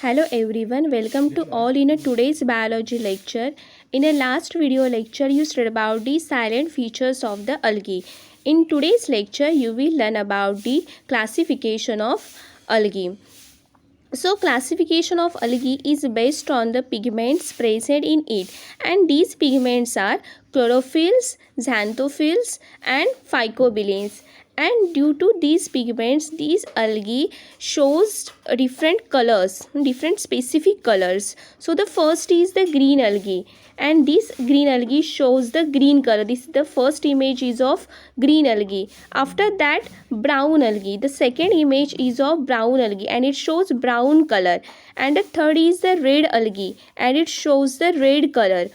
Hello everyone, welcome to all in a today's biology lecture. In a last video lecture, you studied about the silent features of the algae. In today's lecture, you will learn about the classification of algae. So classification of algae is based on the pigments present in it, and these pigments are chlorophylls, xanthophylls and phycobilins. And due to these pigments, these algae shows different colors, different specific colors. So the first is the green algae, and this green algae shows the green color. This is the first image is of green algae. After that, brown algae. The second image is of brown algae and it shows brown color. And the third is the red algae and it shows the red color.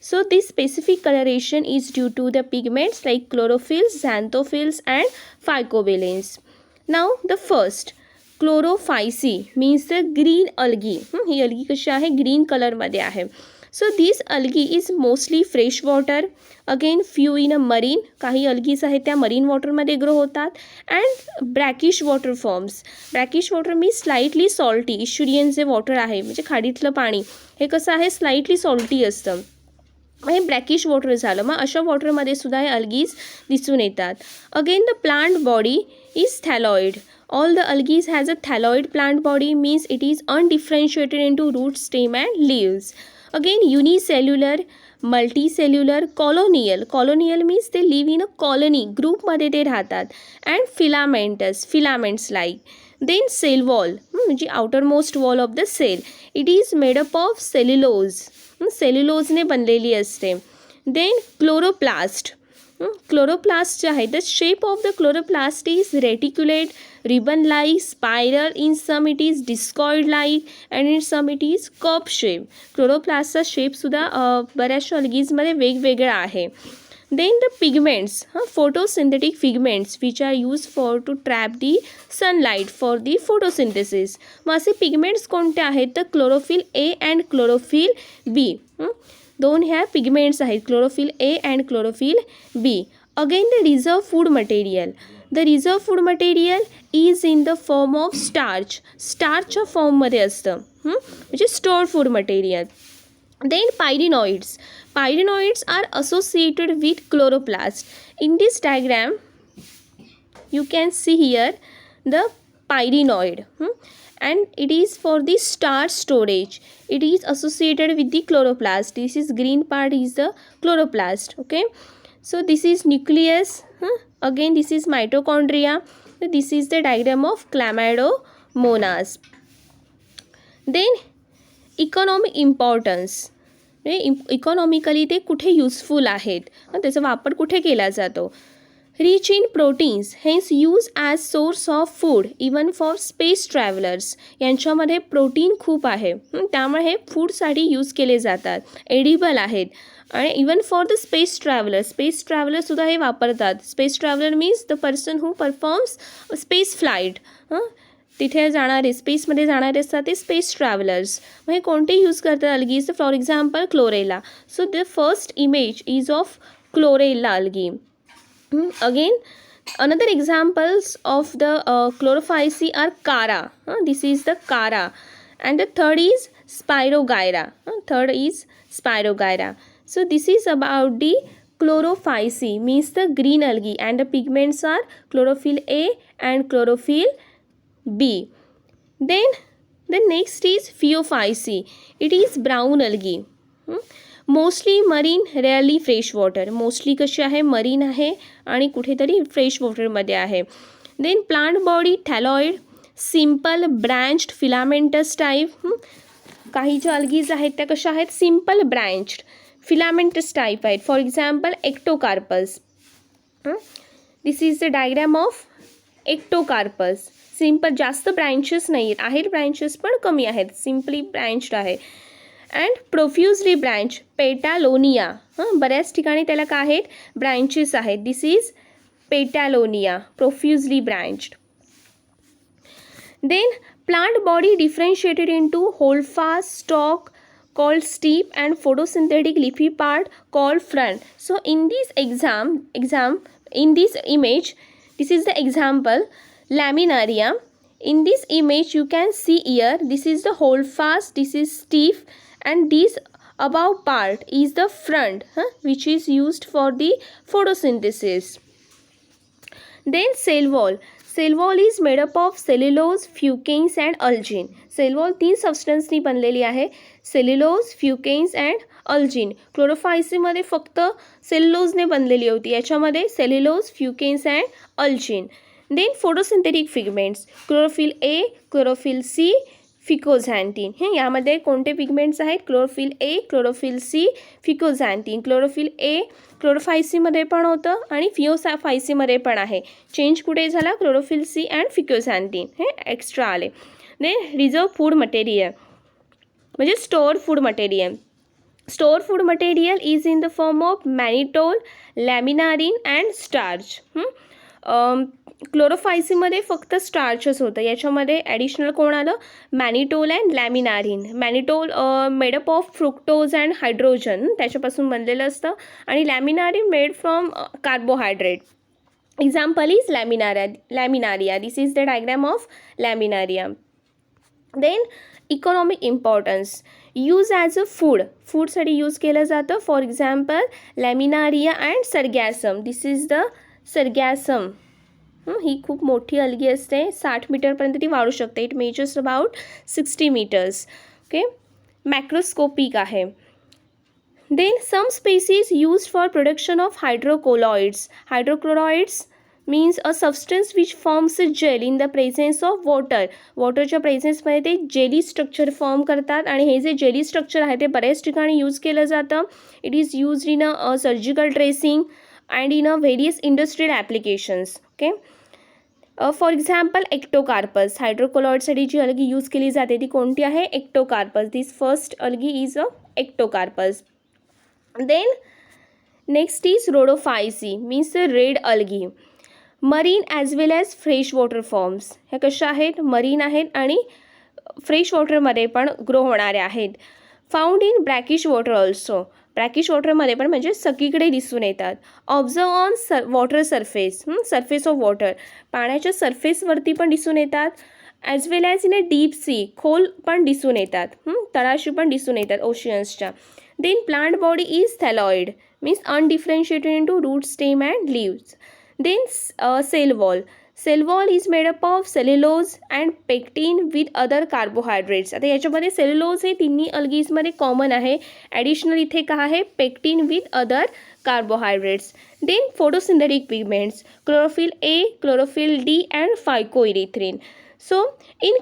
So this specific coloration is due to the pigments like chlorophylls, xanthophylls and phycobilins. Now the first chlorophyceae means the green algae. He algae कशी आहे, green color मध्ये आहे. So this algae is mostly fresh water. Again few in a marine. काही algae आहेत त्या marine water मध्ये grow होतात. And brackish water forms. Brackish water means slightly salty. इशुरियन जे water आहे म्हणजे खाडीतलं पाणी हे कसं आहे, slightly salty असतं. हे ब्रॅकिश वॉटर झालं. मग अशा वॉटरमध्ये सुद्धा हे अल्गीज दिसून येतात. Again the plant body is thalloid. All the algae has a thalloid plant body means it is undifferentiated into root, stem and leaves. Again unicellular, multicellular, colonial. Colonial means ते live in a colony, ग्रुपमध्ये ते राहतात. And filamentous, filaments like. Then cell wall म्हणजे outermost wall of the cell. It is made up of cellulose. सेल्युलोजने बनलेली असते. Then chloroplast. Chloroplast जे आहे, the shape of the chloroplast is reticulate, ribbon like, spiral. In some it is discoid like and in some it is cup shape. क्लोरोप्लास्टचा शेपसुद्धा बऱ्याचशा अल्गीजमध्ये वेगवेगळा आहे. Then the pigments, photosynthetic pigments which are used for to trap the sunlight for the photosynthesis. मग असे pigments कोणते आहेत तर chlorophyll a and chlorophyll b. दोन ह्या पिगमेंट्स आहेत, chlorophyll a and chlorophyll b. Again the reserve food material. The reserve food material is in the form of starch. स्टार्चच्या फॉर्ममध्ये असतं म्हणजे stored food material. Then pyrenoids. Pyrenoids are associated with chloroplast. In this diagram, you can see here the pyrenoid, and it is for the starch storage. It is associated with the chloroplast. This is green part is the chloroplast. Okay, so this is nucleus. Again, this is mitochondria. This is the diagram of Chlamydomonas. Then economic importance, economically ते कुठे useful आहेत, त्याचा वापर कुठे केला जातो. Rich in proteins, hence use as source of food even for space travellers. यांच्यामध्ये protein खूप आहे, त्यामुळे हे फूडसाठी यूज केले जातात, एडिबल आहेत. आणि even for the space traveller, space ट्रॅव्हलरसुद्धा हे वापरतात. Space traveller means the person who performs space flight. तिथे जाणारे, स्पेसमध्ये जाणारे असतात ते स्पेस ट्रॅव्हलर्स. मग हे कोणते यूज करतात algae, for example Chlorella. So the first image is of Chlorella algae. Again another examples of the Chlorophyceae are Chara. This is the Chara. And the third is Spirogyra. Third is Spirogyra. So this is about the Chlorophyceae means the green algae and the pigments are chlorophyll a and chlorophyll B. Then the next is Phaeophyceae. It is brown algae. Mostly marine, rarely fresh water. Mostly कशी आहे, marine आहे आणि कुठेतरी fresh water मध्ये आहे. Then plant body thalloid, simple branched filamentous type. काही ज्या algae आहेत त्या कशा आहेत, simple branched filamentous type आहेत. For example ectocarpus. This is the diagram of ectocarpus. Simple, जास्त ब्रँचेस नाही आहेत, ब्रँचेस पण कमी आहेत, सिम्पली ब्रँच्ड आहे. And profusely branch, Petalonia. बऱ्याच ठिकाणी त्याला काय आहेत, ब्रँचेस आहेत. This is Petalonia, profusely branched. Then plant body differentiated into holdfast stalk called steep and photosynthetic leafy part called front. So in this in this image, this is the example Laminaria. In this image you can see here, this is the holdfast, this is stiff, and this above part is the front, which is used for the photosynthesis. Then cell wall. Cell wall is made up of cellulose, fucains and algin. Cell wall 3 सबस्टन्सनी बनलेली आहे, cellulose, fucans and अल्जिन. क्लोरोफायसीमध्ये फक्त सेल्युलोजने बनलेली होती, याच्यामध्ये cellulose, fucans and algin. Then photosynthetic pigments, chlorophyll a, chlorophyll c, fucoxanthin. हे यामध्ये कोणते पिगमेंट्स आहेत? Chlorophyll a, chlorophyll c, fucoxanthin. Chlorophyll a क्लोरोफायसीमध्ये पण होतं आणि फिओफायसीमध्ये पण आहे. चेंज कुठे झाला? क्लोरोफिल सी अँड फिकोझॅन्थिन हे एक्स्ट्रा आले. देन रिझर्व फूड मटेरियल म्हणजे store food material. Store food material is in the form of mannitol, laminarin and starch. क्लोरोफायसीमध्ये फक्त स्टार्चच होतं, याच्यामध्ये ॲडिशनल कोण आलं? Mannitol and laminarin. Mannitol made up of fructose and hydrogen, त्याच्यापासून बनलेलं असतं, आणि laminarin made from carbohydrate. Example is Laminaria. This is the diagram of Laminaria. Then economic importance, use as a food, फूडसाठी यूज केलं जातं. For example Laminaria and Sargassum. This is the Sargassum. ही खूप मोठी अलगी असते, 60 मीटरपर्यंत ती वाढू शकते. It measures about 60 metres. Okay, macroscopic आहे. Then some species use for production of hydrocolloids. Hydrochlorides means a substance which forms a gel in the presence of water. वॉटरच्या प्रेझेन्समध्ये ते जेली स्ट्रक्चर फॉर्म करतात, आणि हे जे जेली स्ट्रक्चर आहे ते बऱ्याच ठिकाणी यूज केलं जातं. It is used in a surgical dressing and in a various industrial applications. Okay, for example Ectocarpus. हायड्रोकोलॉइडसाठी जी अलगी यूज केली जाते ती कोणती आहे? Ectocarpus. This first algae is a Ectocarpus. Then next is Rhodophyceae, means red algae. Marine as well as fresh water forms. ह्या कशा आहेत? मरीन आहेत आणि फ्रेश वॉटरमध्ये पण ग्रो होणाऱ्या आहेत. Found in brackish water also. Brackish वॉटरमध्ये पण म्हणजे सगळीकडे दिसून येतात. Observe on water surface, surface of water, पाण्याच्या सरफेसवरती पण दिसून येतात. As well as in a deep sea, खोल पण दिसून येतात, तळाशी पण दिसून येतात ओशियन्सच्या. Then plant body is thalloid, means undifferentiated into root, stem and leaves. Then cell wall. Cell wall is made up of cellulose and pectin with other carbohydrates. आता याच्यामध्ये सेल्युलोज हे तिन्ही अल्गीजमध्ये कॉमन आहे. ॲडिशनल इथे काय आहे? Pectin with other carbohydrates. Then photosynthetic pigments, chlorophyll a, chlorophyll d and phycoerythrin. So in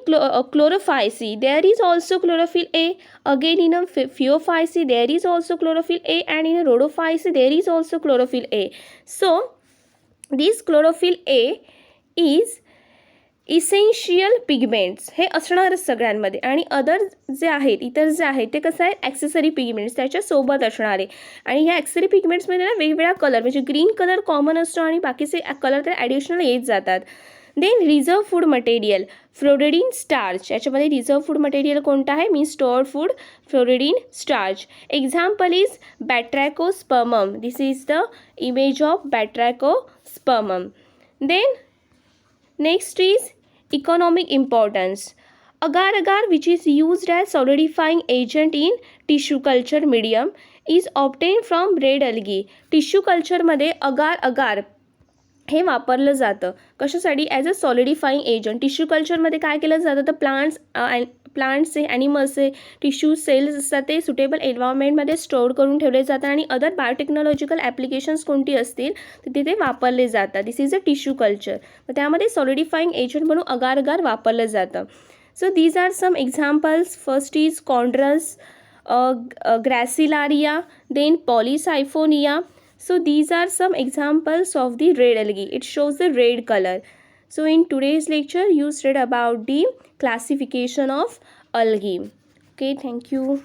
chlorophycy there is also chlorophyll A. Again in a phaeophycy there is also chlorophyll A, and in a rhodophycy there is also chlorophyll A. So this chlorophyll A is essential pigments, हे असणारच सगळ्यांमध्ये, आणि other जे आहेत, इतर जे आहेत ते कसं आहे? ॲक्सेसरी पिगमेंट्स त्याच्यासोबत असणारे. आणि ह्या ॲक्सेसरी पिगमेंट्समध्ये ना वेगवेगळा कलर, म्हणजे ग्रीन कलर कॉमन असतो आणि बाकीचे कलर तर ॲडिशनल येत जातात. Then reserve food material, floridean starch. याच्यामध्ये रिझर्व फूड मटेरियल कोणतं आहे? Means stored food, floridean starch. Example is Batrachospermum. This is the image of Batrachospermum. Then next is economic importance. Agar agar which is used as solidifying agent in tissue culture medium is obtain from red algae. Tissue कल्चरमध्ये agar agar हे वापरलं जातं कशासाठी? As a solidifying agent. Tissue कल्चरमध्ये काय केलं जातं? तर प्लांट्सचे, ॲनिमल्सचे टिश्यू सेल्स असतात ते सुटेबल एन्व्हायरमेंटमध्ये स्टोअर करून ठेवले जातात, आणि अदर बायोटेक्नॉलॉजिकल ॲप्लिकेशन्स कोणती असतील तर तिथे वापरले जातात. This is a tissue culture. मग त्यामध्ये सॉलिडिफाईंग एजंट म्हणून अगार अगार वापरलं जातं. So these are some examples. First is Chondrus, Gracilaria, then Polysiphonia. So these are some examples of the red algae. It shows the red color. So in today's lecture you read about the classification of algae. Okay, thank you.